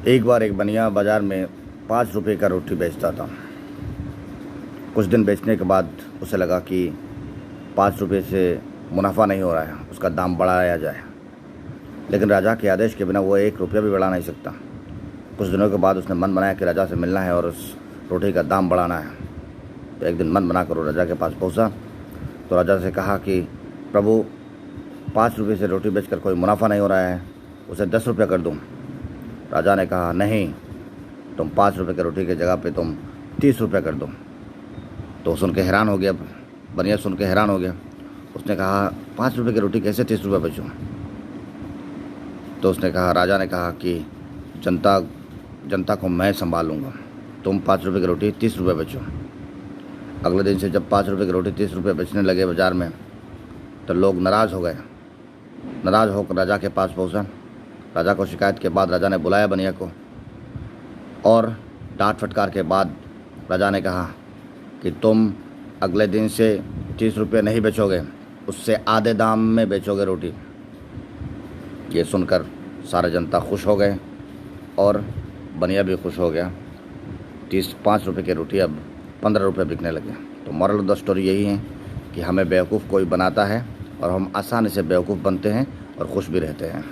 एक बार एक बनिया बाज़ार में 5 रुपये का रोटी बेचता था। कुछ दिन बेचने के बाद उसे लगा कि 5 रुपये से मुनाफा नहीं हो रहा है, उसका दाम बढ़ाया जाए। लेकिन राजा के आदेश के बिना वो 1 रुपया भी बढ़ा नहीं सकता। कुछ दिनों के बाद उसने मन बनाया कि राजा से मिलना है और उस रोटी का दाम बढ़ाना है। तो एक दिन मन बनाकर वो राजा के पास पहुंचा तो राजा से कहा कि प्रभु, 5 रुपये से रोटी बेचकर कोई मुनाफा नहीं हो रहा है, उसे 10 रुपये कर दूं। राजा ने कहा, नहीं, तुम 5 रुपये की रोटी की जगह पे तुम 30 रुपये कर दो। तो सुन के हैरान हो गया, बनिया सुन के हैरान हो गया। उसने कहा, 5 रुपये की रोटी कैसे 30 रुपये बेचूं? तो उसने कहा, राजा ने कहा कि जनता को मैं संभालूंगा, तुम 5 रुपये की रोटी 30 रुपये बेचो। अगले दिन से जब 5 रुपये की रोटी 30 रुपये बेचने लगे बाज़ार में, तो लोग नाराज़ हो गए। नाराज़ होकर राजा के पास पहुंचा। राजा को शिकायत के बाद राजा ने बुलाया बनिया को और डांट फटकार के बाद राजा ने कहा कि तुम अगले दिन से 30 रुपये नहीं बेचोगे, उससे आधे दाम में बेचोगे रोटी। ये सुनकर सारे जनता खुश हो गए और बनिया भी खुश हो गया। 5 रुपये की रोटी अब 15 रुपये बिकने लगे। तो मॉरल ऑफ द स्टोरी यही है कि हमें बेवकूफ़ कोई बनाता है और हम आसानी से बेवकूफ़ बनते हैं और खुश भी रहते हैं।